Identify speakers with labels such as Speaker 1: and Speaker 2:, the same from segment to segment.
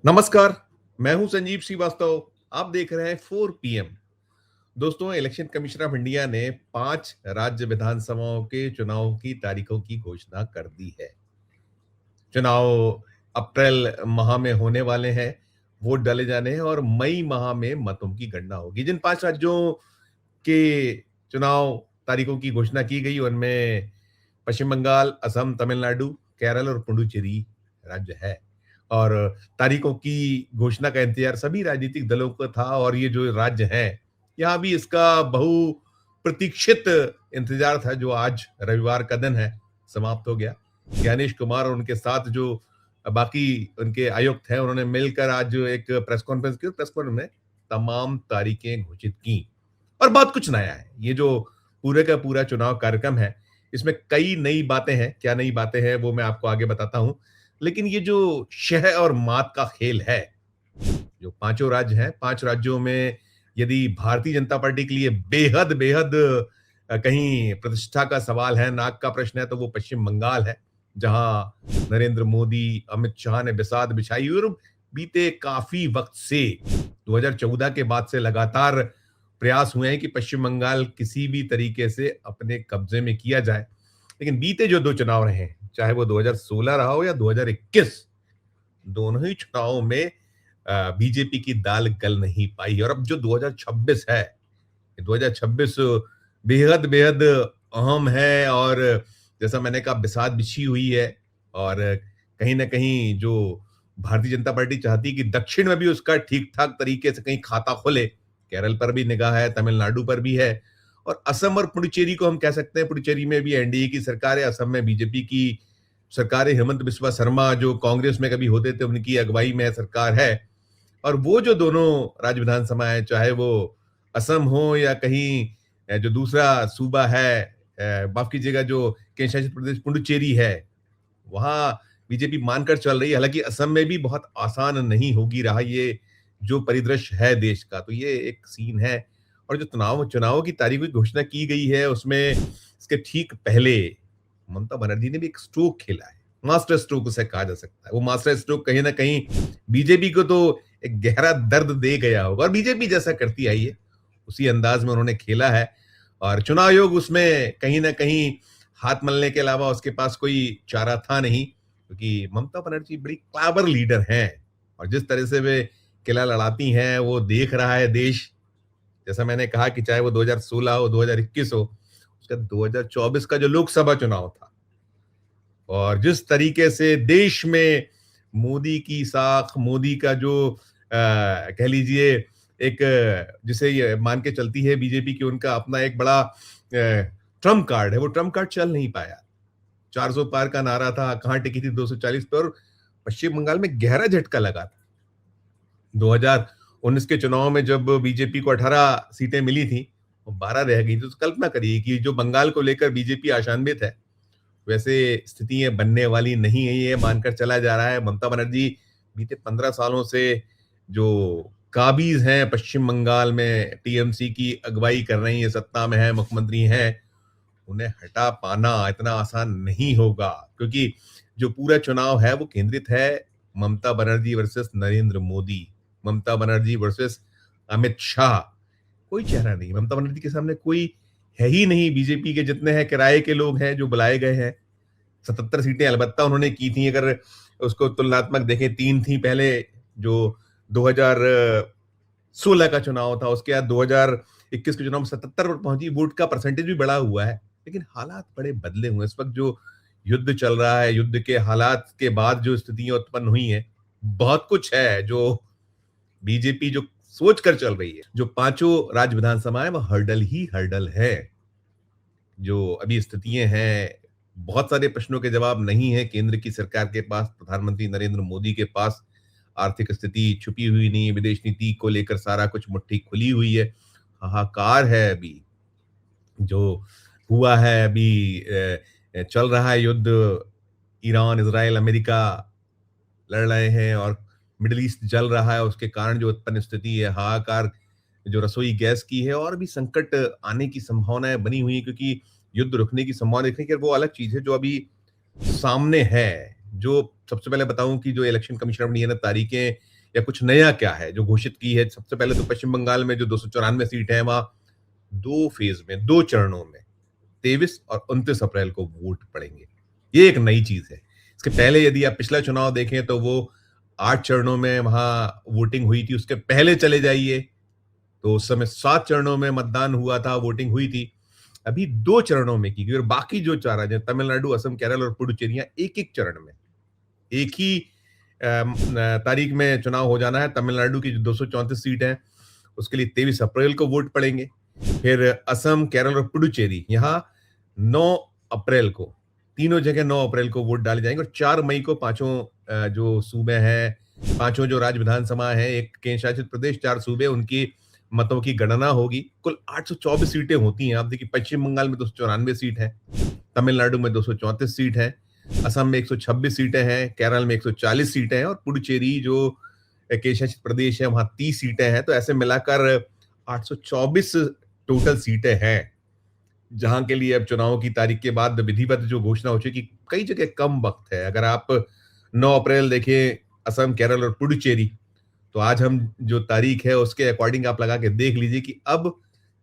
Speaker 1: नमस्कार। मैं हूं संजीव श्रीवास्तव। आप देख रहे हैं 4 पीएम। दोस्तों, इलेक्शन कमीशन ऑफ इंडिया ने 5 राज्य विधानसभाओं के चुनाव की तारीखों की घोषणा कर दी है। चुनाव अप्रैल माह में होने वाले हैं, वोट डाले जाने हैं और मई माह में मतों की गणना होगी। जिन 5 राज्यों के चुनाव तारीखों की घोषणा की गई उनमें पश्चिम बंगाल, असम, तमिलनाडु, केरल और पुडुचेरी राज्य है। और तारीखों की घोषणा का इंतजार सभी राजनीतिक दलों को था और ये जो राज्य हैं, यहाँ भी इसका बहु प्रतीक्षित इंतजार था जो आज रविवार का दिन है, समाप्त हो गया। ज्ञानेश कुमार और उनके साथ जो बाकी उनके आयुक्त हैं, उन्होंने मिलकर आज एक प्रेस कॉन्फ्रेंस की। प्रेस कॉन्फ्रेंस में तमाम तारीखें घोषित की और बहुत कुछ नया है। ये जो पूरे का पूरा चुनाव कार्यक्रम है, इसमें कई नई बातें हैं। क्या नई बातें हैं वो मैं आपको आगे बताता हूं। लेकिन ये जो शह और मात का खेल है, जो पांचों राज्य हैं, 5 राज्यों में यदि भारतीय जनता पार्टी के लिए बेहद बेहद कहीं प्रतिष्ठा का सवाल है, नाक का प्रश्न है, तो वो पश्चिम बंगाल है, जहां नरेंद्र मोदी, अमित शाह ने बिसात बिछाई और बीते काफी वक्त से 2014 के बाद से लगातार प्रयास हुए हैं कि पश्चिम बंगाल किसी भी तरीके से अपने कब्जे में किया जाए। लेकिन बीते जो 2 चुनाव रहे हैं, चाहे वो 2016 रहा हो या 2021, दोनों ही चुनावों में बीजेपी की दाल गल नहीं पाई। और अब जो 2026 है, 2026 बेहद बेहद अहम है और जैसा मैंने कहा बिसात बिछी हुई है। और कहीं ना कहीं जो भारतीय जनता पार्टी चाहती है कि दक्षिण में भी उसका ठीक ठाक तरीके से कहीं खाता खुले। केरल पर भी निगाह है, तमिलनाडु पर भी है और असम और पुडुचेरी को हम कह सकते हैं। पुडुचेरी में भी एनडीए की सरकार है, असम में बीजेपी की सरकार है। हेमंत बिस्वा शर्मा जो कांग्रेस में कभी होते थे, उनकी अगुवाई में सरकार है। और वो जो दोनों राज्य विधानसभा है, चाहे वो असम हो या कहीं जो दूसरा सूबा है, माफ कीजिएगा, जो केंद्र शासित प्रदेश पुडुचेरी है, वहां बीजेपी मानकर चल रही है। हालांकि असम में भी बहुत आसान नहीं होगी रहा ये जो परिदृश्य है देश का, तो ये एक सीन है। और जो चुनाव चुनाव की तारीख की घोषणा की गई है, उसमें इसके ठीक पहले ममता बनर्जी ने भी एक स्ट्रोक खेला है। मास्टर स्ट्रोक उसे कहा जा सकता है। वो मास्टर स्ट्रोक कहीं ना कहीं बीजेपी को तो एक गहरा दर्द दे गया होगा और बीजेपी जैसा करती आई है उसी अंदाज में उन्होंने खेला है। और चुनाव आयोग उसमें कहीं ना कहीं हाथ मलने के अलावा उसके पास कोई चारा था नहीं, क्योंकि ममता बनर्जी बड़ी क्लेवर लीडर हैं और जिस तरह से वे किला लड़ाती हैं वो देख रहा है देश। जैसा मैंने कहा कि चाहे वो 2016 हो, 2021 हो, उसका 2024 का जो लोकसभा चुनाव था और जिस तरीके से देश में मोदी की साख, मोदी का जो कह लीजिए एक जिसे ये मान के चलती है बीजेपी की, उनका अपना एक बड़ा ट्रम्प कार्ड है, वो ट्रम्प कार्ड चल नहीं पाया। 400 पार का नारा था, कहां टिकी थी 240 पे। और पश्चिम बंगाल में गहरा झटका लगा था 2019 के चुनाव में, जब बीजेपी को 18 सीटें मिली थी, वो 12 रह गई थी। तो कल्पना करिए कि जो बंगाल को लेकर बीजेपी आशान्वित है, वैसे स्थितियां बनने वाली नहीं है, ये मानकर चला जा रहा है। ममता बनर्जी बीते 15 सालों से जो काबिज हैं पश्चिम बंगाल में, टीएमसी की अगुवाई कर रही है, सत्ता में है, मुख्यमंत्री हैं, उन्हें हटा पाना इतना आसान नहीं होगा, क्योंकि जो पूरा चुनाव है वो केंद्रित है ममता बनर्जी वर्सेस नरेंद्र मोदी, ममता बनर्जी वर्सेस अमित शाह। कोई चेहरा नहीं, ममता बनर्जी के सामने कोई है ही नहीं। बीजेपी के जितने हैं किराए के लोग हैं जो बुलाए गए हैं। 77 सीटें अलबत्ता उन्होंने की थी, अगर उसको तुलनात्मक देखें। 3 थी पहले जो 2016 का चुनाव था, उसके बाद 2021 के चुनाव में 77 पर पहुंची। वोट का परसेंटेज भी बढ़ा हुआ है, लेकिन हालात बड़े बदले हुए। इस वक्त जो युद्ध चल रहा है, युद्ध के हालात के बाद जो स्थितियां उत्पन्न हुई हैं, बहुत कुछ है जो बीजेपी जो सोच कर चल रही है। जो पांचों राज्य विधानसभाएं वो हर्डल ही हर्डल है। जो अभी स्थितियां हैं, बहुत सारे प्रश्नों के जवाब नहीं है केंद्र की सरकार के पास, प्रधानमंत्री नरेंद्र मोदी के पास। आर्थिक स्थिति छुपी हुई नहीं है, विदेश नीति को लेकर सारा कुछ मुट्ठी खुली हुई है। हाहाकार है अभी जो हुआ है। अभी चल रहा है युद्ध, ईरान, इजराइल, अमेरिका लड़ रहे हैं और मिडिल ईस्ट जल रहा है। उसके कारण जो उत्पन्न स्थिति है, हाहाकार जो रसोई गैस की है, और भी संकट आने की संभावनाएं बनी हुई है, क्योंकि युद्ध रुकने की संभावना देखने की वो अलग चीज है जो अभी सामने है। जो सबसे पहले बताऊं कि जो इलेक्शन कमीशन ऑफ इंडिया ने तारीखें या कुछ नया क्या है जो घोषित की है? सबसे पहले तो पश्चिम बंगाल में जो 294 सीट है, वहाँ 2 फेज़ में, 2 चरणों में 23 और 29 अप्रैल को वोट पड़ेंगे। ये एक नई चीज़ है। इसके पहले यदि आप पिछला चुनाव देखें तो वो 8 चरणों में वहाँ वोटिंग हुई थी। उसके पहले चले जाइए तो उस समय 7 चरणों में मतदान हुआ था, वोटिंग हुई थी। अभी 2 चरणों में की गई और बाकी जो 4 राज्य हैं, तमिलनाडु, असम, केरल और पुडुचेरी, यहाँ एक-एक चरण में, एक ही तारीख में चुनाव हो जाना है। तमिलनाडु की जो 234 सीट है, उसके लिए 23 अप्रैल को वोट पड़ेंगे। फिर असम, केरल और पुडुचेरी, यहाँ 9 अप्रैल को, तीनों जगह 9 अप्रैल को वोट डाले जाएँगे और 4 मई को पाँचों जो सूबे हैं, पाँचों जो राज्य विधानसभा हैं, एक केंद्र शासित प्रदेश, 4 सूबे, उनकी मतों की गणना होगी। कुल 824 सीटें होती हैं। आप देखिए पश्चिम बंगाल में 294 सीट है, तमिलनाडु में 234 सीट है, असम में 126 सीटें हैं, केरल में 140 सीटें हैं और पुडुचेरी जो केंद्र शासित प्रदेश है, वहाँ 30 सीटें हैं। तो ऐसे मिलाकर 824 टोटल सीटें हैं, जहाँ के लिए अब चुनाव की तारीख के बाद विधिवत जो घोषणा हो चुकी, कई जगह कम वक़्त है। अगर आप 9 अप्रैल देखें असम, केरल और पुडुचेरी, तो आज हम जो तारीख है उसके अकॉर्डिंग आप लगा के देख लीजिए कि अब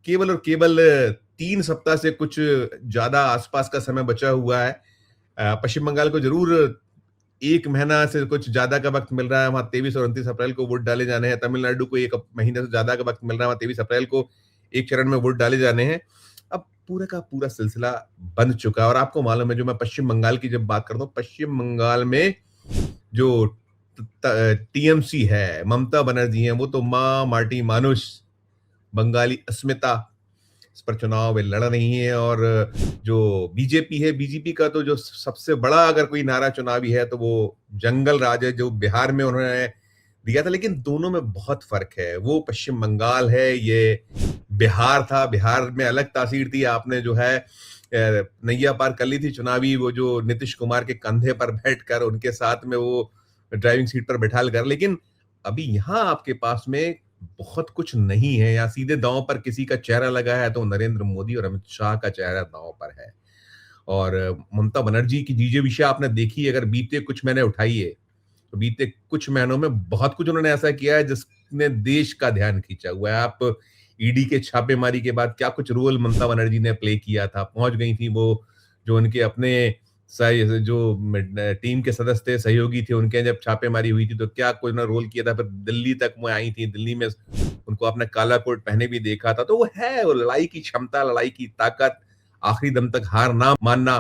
Speaker 1: केवल और केवल 3 सप्ताह से कुछ ज़्यादा आस-पास का समय बचा हुआ है। पश्चिम बंगाल को ज़रूर 1 महीना से कुछ ज़्यादा का वक़्त मिल रहा है, वहाँ 23 और 29 अप्रैल को वोट डाले जाने हैं। तमिलनाडु को 1 महीने से ज़्यादा का वक़्त मिल रहा है, वहाँ 23 अप्रैल को एक चरण में वोट डाले जाने हैं। अब पूरा का पूरा सिलसिला बन चुका है और आपको मालूम है, जो मैं पश्चिम बंगाल की जब बात करता हूँ, पश्चिम बंगाल में जो टीएमसी है, ममता बनर्जी हैं, वो तो माँ माटी मानुष, बंगाली अस्मिता, इस पर चुनाव वे लड़ रही हैं और जो बीजेपी है, बीजेपी का तो जो सबसे बड़ा अगर कोई नारा चुनावी है तो वो जंगल राज है, जो बिहार में उन्होंने दिया था। लेकिन दोनों में बहुत फर्क है। वो पश्चिम बंगाल है, ये बिहार था। बिहार में अलग तासीर थी। आपने जो है नैया पार कर ली थी चुनावी, वो जो नीतीश कुमार के कंधे पर बैठकर उनके साथ में वो ड्राइविंग सीट पर बैठाल कर। लेकिन अभी यहाँ आपके पास में बहुत कुछ नहीं है। यहाँ सीधे दांव पर किसी का चेहरा लगा है तो नरेंद्र मोदी और अमित शाह का चेहरा दांव पर है। और ममता बनर्जी की जिजीविषय आपने देखी, अगर बीते कुछ महीने उठाइए तो बीते कुछ महीनों में बहुत कुछ उन्होंने ऐसा किया है जिसने देश का ध्यान खींचा हुआ है। आप ईडी के छापेमारी के बाद क्या कुछ रोल ममता बनर्जी ने प्ले किया था। पहुंच गई थी वो, जो उनके अपने जो टीम के सदस्य थे, सहयोगी थे, उनके जब छापेमारी हुई थी तो क्या कोई उन्होंने रोल किया था। फिर दिल्ली तक वो आई थी, दिल्ली में उनको आपने काला कोट पहने भी देखा था। तो वो है, वो लड़ाई की क्षमता, लड़ाई की ताकत, आखिरी दम तक हार ना मानना।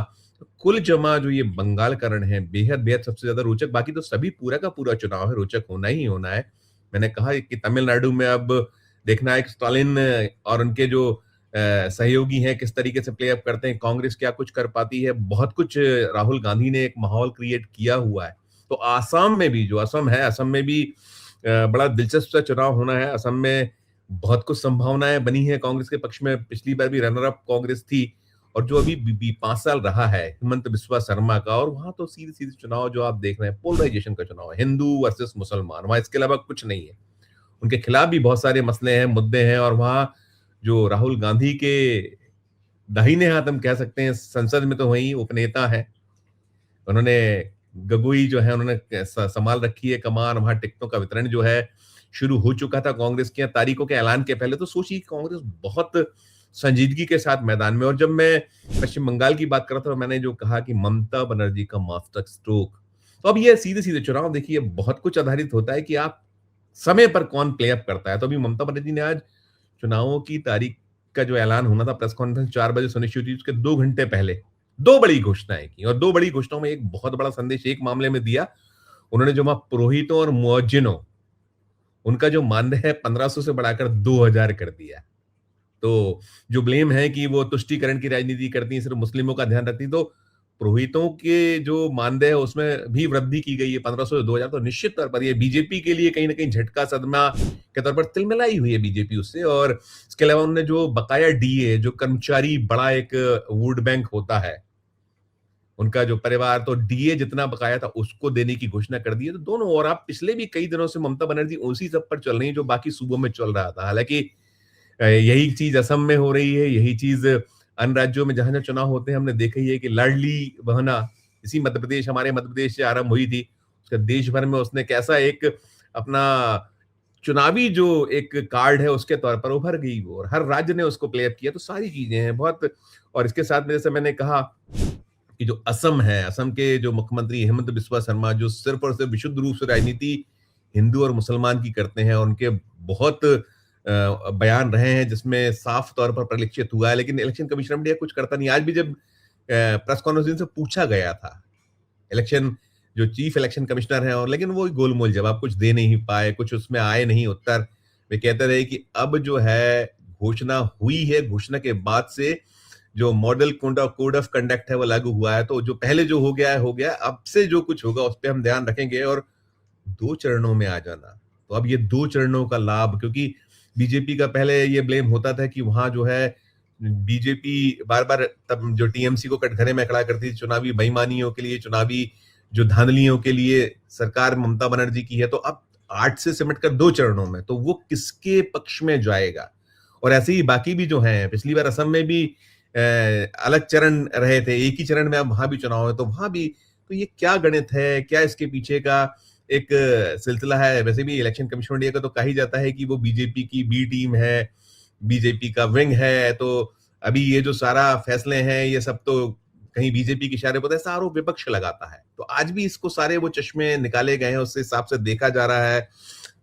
Speaker 1: कुल जमा जो ये बंगाल का रण है, बेहद बेहद सबसे ज्यादा रोचक। बाकी तो सभी पूरा का पूरा चुनाव है, रोचक होना ही होना है। मैंने कहा कि तमिलनाडु में अब देखना है कि स्टालिन और उनके जो सहयोगी हैं किस तरीके से प्ले अप करते हैं, कांग्रेस क्या कुछ कर पाती है। बहुत कुछ राहुल गांधी ने एक माहौल क्रिएट किया हुआ है। तो आसाम में भी, जो असम है, असम में भी बड़ा दिलचस्प सा चुनाव होना है। असम में बहुत कुछ संभावनाएं बनी है कांग्रेस के पक्ष में। पिछली बार भी रनर अप कांग्रेस थी और जो अभी 5 साल रहा है हिमंत बिस्वा शर्मा का, और वहां तो सीधे सीधे चुनाव जो आप देख रहे हैं, पोलराइजेशन का चुनाव है, हिंदू वर्सेस मुसलमान, वहां इसके अलावा कुछ नहीं है। उनके खिलाफ भी बहुत सारे मसले हैं, मुद्दे हैं। और वहां जो राहुल गांधी के दाहिने हाथ हम कह सकते हैं, संसद में तो वही उपनेता है, उन्होंने गगोई जो है उन्होंने संभाल रखी है कमान। वहां टिकटों का वितरण जो है शुरू हो चुका था कांग्रेस की तारीखों के ऐलान के पहले। तो सोचिए कांग्रेस बहुत संजीदगी के साथ मैदान में। और जब मैं पश्चिम बंगाल की बात कर रहा था, मैंने जो कहा कि ममता बनर्जी का मास्टर स्ट्रोक, तो अब ये सीधे सीधे चुनाव देखिए, बहुत कुछ आधारित होता है कि आप समय पर कौन प्ले अप करता है। तो अभी ममता बनर्जी ने आज चुनावों की तारीख का जो ऐलान होना था, प्रेस कॉन्फ्रेंस 4 बजे सुनिश्चित हुई, उसके 2 घंटे पहले 2 बड़ी घोषणाएं की। और 2 बड़ी घोषणाओं में एक बहुत बड़ा संदेश एक मामले में दिया। उन्होंने जो वहां पुरोहितों और मुअज्जिनों, उनका जो मानदेय है 1500 से बढ़ाकर 2000 कर दिया। तो जो ब्लेम है कि वो तुष्टीकरण की राजनीति करती है, सिर्फ मुस्लिमों का ध्यान रखती है, तो पुरोहितों के जो मानदेय है उसमें भी वृद्धि की गई है 1500 से 2000। तो निश्चित तौर पर ये बीजेपी के लिए कहीं ना कहीं झटका, सदमा के तौर पर तिलमिलाई हुई है बीजेपी उससे। और इसके अलावा उन्होंने जो बकाया डीए, जो कर्मचारी बड़ा एक वोट बैंक होता है, उनका जो परिवार, तो डीए जितना बकाया था उसको देने की घोषणा कर दी है। तो दोनों, और आप पिछले भी कई दिनों से ममता बनर्जी उसी सब पर चल रही है जो बाकी सूबों में चल रहा था। हालांकि यही चीज असम में हो रही है, यही चीज अन्य राज्यों में जहां जहां चुनाव होते हैं। हमने देखा ही है कि लाडली बहना इसी मध्य प्रदेश, हमारे मध्य प्रदेश से आरंभ हुई थी, उसका देश भर में उसने कैसा एक अपना चुनावी जो एक कार्ड है उसके तौर पर उभर गई वो, और हर राज्य ने उसको प्ले अप किया, तो सारी चीजें हैं बहुत। और इसके साथ में जैसे मैंने कहा कि जो असम है, असम के जो मुख्यमंत्री हेमंत बिस्वा शर्मा, जो सिर्फ और सिर्फ विशुद्ध रूप से राजनीति हिंदू और मुसलमान की करते हैं, और उनके बहुत बयान रहे हैं जिसमें साफ तौर पर परिलक्षित हुआ है, लेकिन इलेक्शन कमीशन ऑफ इंडिया कुछ करता नहीं। आज भी जब प्रेस कॉन्फ्रेंस से पूछा गया था, इलेक्शन जो चीफ इलेक्शन कमिश्नर हैं, और लेकिन वो गोलमोल जवाब कुछ दे नहीं पाए, कुछ उसमें आए नहीं उत्तर। वे कहते रहे कि अब जो है घोषणा हुई है, घोषणा के बाद से जो मॉडल कोड ऑफ कंडक्ट है वो लागू हुआ है, तो जो पहले जो हो गया है हो गया, अब से जो कुछ होगा उस पर हम ध्यान रखेंगे, और 2 चरणों में आ जाना। तो अब ये 2 चरणों का लाभ, क्योंकि बीजेपी का पहले ये ब्लेम होता था कि वहां जो है बीजेपी बार-बार तब जो टीएमसी को कटघरे में खड़ा करती थी चुनावी बेईमानियों के लिए, चुनावी जो धांधलियों के लिए सरकार ममता बनर्जी की है, तो अब 8 से सिमट कर 2 चरणों में, तो वो किसके पक्ष में जाएगा? और ऐसे ही बाकी भी जो हैं, पिछली बार असम में भी अलग चरण रहे थे, एक ही चरण में अब वहां भी चुनाव है, तो वहां भी तो ये क्या गणित है, क्या इसके पीछे का एक सिलसिला है? वैसे भी इलेक्शन कमीशन ऑफ इंडिया का तो कहा ही जाता है कि वो बीजेपी की बी टीम है, बीजेपी का विंग है, तो अभी ये जो सारा फैसले हैं ये सब तो कहीं बीजेपी के इशारे पर, ऐसा आरोप विपक्ष लगाता है। तो आज भी इसको सारे वो चश्मे निकाले गए हैं, उस हिसाब से देखा जा रहा है।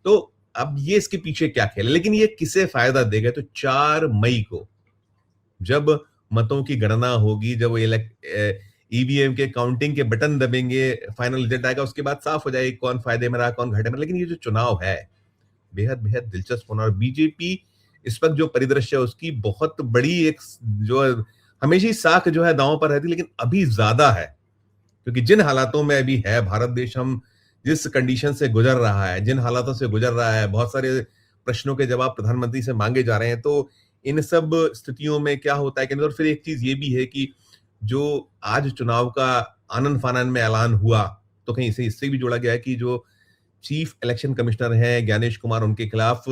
Speaker 1: तो अब ये इसके पीछे क्या खेल है, लेकिन ये किसे फायदा देगा? तो 4 मई को जब मतों की गणना होगी, जब वो ईवीएम के काउंटिंग के बटन दबेंगे, फाइनल रिजल्ट आएगा, उसके बाद साफ हो जाएगी कौन फायदे में रहा, कौन घाटे में। लेकिन ये जो चुनाव है बेहद बेहद दिलचस्प होना, और बीजेपी इस वक्त जो परिदृश्य है उसकी बहुत बड़ी एक जो हमेशा ही साख जो है दांव पर रहती, लेकिन अभी ज्यादा है, क्योंकि जिन हालातों में अभी है भारत देश, हम जिस कंडीशन से गुजर रहा है, जिन हालातों से गुजर रहा है, बहुत सारे प्रश्नों के जवाब प्रधानमंत्री से मांगे जा रहे हैं, तो इन सब स्थितियों में क्या होता है कि, और फिर एक चीज ये भी है कि जो आज चुनाव का आनन फानन में ऐलान हुआ, तो कहीं से इससे भी जोड़ा गया है कि जो चीफ इलेक्शन कमिश्नर हैं ज्ञानेश कुमार, उनके खिलाफ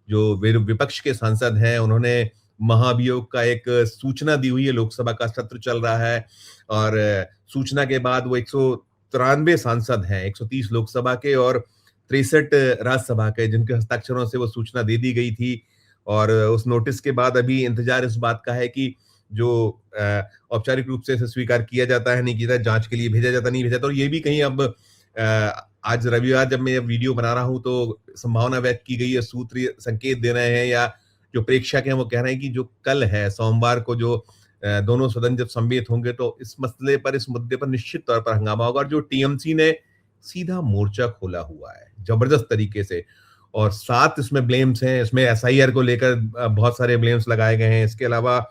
Speaker 1: जो विपक्ष के सांसद हैं, उन्होंने महाभियोग का एक सूचना दी हुई है। लोकसभा का सत्र चल रहा है, और सूचना के बाद वो 193 सांसद हैं, 130 लोकसभा के और 63 राज्यसभा के, जिनके हस्ताक्षरों से वो सूचना दे दी गई थी। और उस नोटिस के बाद अभी इंतजार इस बात का है कि जो औपचारिक रूप से इसे स्वीकार किया जाता है, नहीं किया जाता, जांच के लिए भेजा जाता, नहीं भेजा जाता। और ये भी कहीं अब आज रविवार जब मैं ये वीडियो बना रहा हूं, तो संभावना व्यक्त की गई है, सूत्र संकेत दे रहे हैं, या जो प्रेक्षक हैं वो कह रहे हैं कि जो कल है सोमवार को, जो दोनों सदन जब सम्मिलित होंगे, तो इस मसले पर, इस मुद्दे पर निश्चित तौर पर हंगामा होगा। और जो टीएमसी ने सीधा मोर्चा खोला हुआ है जबरदस्त तरीके से, और 7 इसमें ब्लेम्स हैं, इसमें एसआईआर को लेकर बहुत सारे ब्लेम्स लगाए गए हैं, इसके अलावा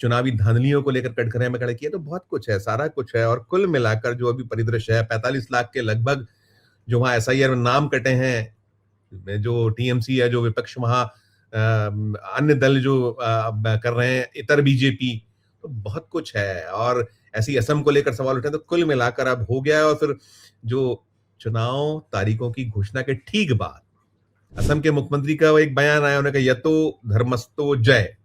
Speaker 1: चुनावी धांधलियों को लेकर कटघरे में खड़े किए, तो बहुत कुछ है, सारा कुछ है। और कुल मिलाकर जो अभी परिदृश्य है, 45 लाख के लगभग जो वहां एसआईआर में नाम कटे हैं, जो टीएमसी है, जो विपक्ष वहां अन्य दल जो कर रहे हैं, इतर बीजेपी, तो बहुत कुछ है। और ऐसी असम को लेकर सवाल उठे, तो कुल मिलाकर अब हो गया है। और फिर जो चुनाव तारीखों की घोषणा के ठीक बाद असम के मुख्यमंत्री का वो एक बयान आया, उन्होंने कहा यतो धर्मस्तो जय।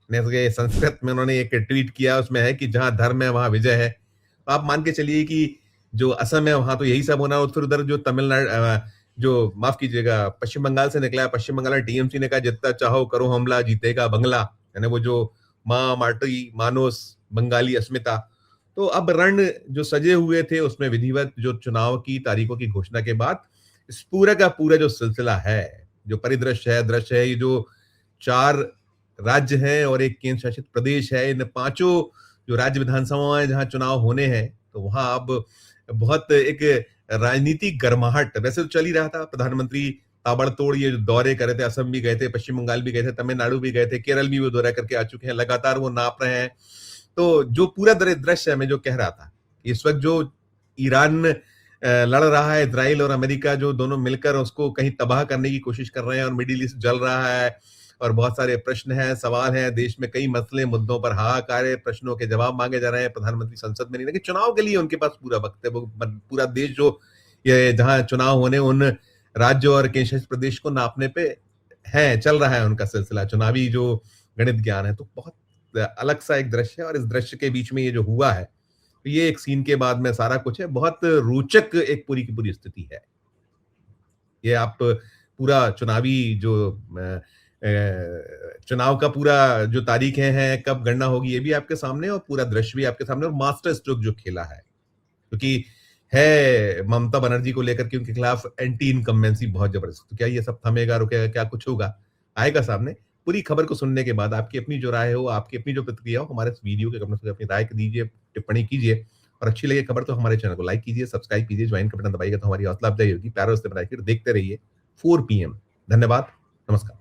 Speaker 1: संस्कृत में उन्होंने एक ट्वीट किया, उसमें है कि जहां धर्म है वहां विजय है। तो आप मान के चलिए कि जो असम है वहां तो यही सब होना। और फिर उधर जो तमिलनाडु, जो माफ कीजिएगा, पश्चिम बंगाल से निकला है, पश्चिम बंगाल टीएमसी ने कहा जितना चाहो करो हमला, जीतेगा बंगला, यानी वो जो माँ माटी मानोस बंगाली अस्मिता। तो अब रण जो सजे हुए थे उसमें विधिवत जो चुनाव की तारीखों की घोषणा के बाद इस पूरा का पूरा जो सिलसिला है, जो परिदृश्य है, दृश्य है, ये जो 4 राज्य हैं और एक केंद्र शासित प्रदेश है, इन पांचों जो राज्य विधानसभाएं जहां चुनाव होने हैं, तो वहां अब बहुत एक राजनीतिक गर्माहट वैसे तो चल ही रहा था। प्रधानमंत्री ताबड़तोड़ ये जो दौरे कर रहे थे, असम भी गए थे, पश्चिम बंगाल भी गए थे, तमिलनाडु भी गए थे, केरल भी वो दौरा करके आ चुके हैं, लगातार वो नाप रहे हैं। तो जो पूरा दृश्य है, मैं जो कह रहा था, इस वक्त जो ईरान लड़ रहा है, इजराइल और अमेरिका जो दोनों मिलकर उसको कहीं तबाह करने की कोशिश कर रहे हैं, और मिडिल ईस्ट जल रहा है, और बहुत सारे प्रश्न हैं, सवाल हैं, देश में कई मसले मुद्दों पर हाहाकार है, प्रश्नों के जवाब मांगे जा रहे हैं, प्रधानमंत्री संसद में नहीं, लेकिन चुनाव के लिए उनके पास पूरा वक्त है। वो पूरा देश जो ये जहां चुनाव होने, उन राज्यों और केंद्र शासित प्रदेश को नापने पे है, चल रहा है उनका सिलसिला, चुनावी जो गणित ज्ञान है। तो बहुत अलग सा एक दृश्य है, और इस दृश्य के बीच में ये जो हुआ है, तो ये एक सीन के बाद में सारा कुछ है, बहुत रोचक एक पूरी की पूरी स्थिति है। ये आप पूरा चुनावी जो चुनाव का पूरा जो तारीखें हैं, कब गणना होगी, ये भी आपके सामने और पूरा दृश्य भी आपके सामने और मास्टर स्ट्रोक जो खेला है। क्योंकि है ममता बनर्जी को लेकर के उनके खिलाफ एंटी इनकम्बेंसी बहुत जबरदस्त। तो क्या ये सब थमेगा, रुकेगा, क्या कुछ होगा? आएगा सामने। पूरी खबर को सुनने के बाद आपकी अपनी जो राय हो, आपकी अपनी जो प्रतिक्रिया हो, हमारे इस वीडियो के कमेंट्स में अपनी राय दीजिए, टिप्पणी कीजिए और अच्छी लगे खबर तो हमारे चैनल को लाइक कीजिए, सब्सक्राइब कीजिए, ज्वाइन का बटन दबाइएगा तो हमारी हौसला अफजाई होगी। प्यार से बनाइए, देखते रहिए 4 पीएम। धन्यवाद, नमस्कार।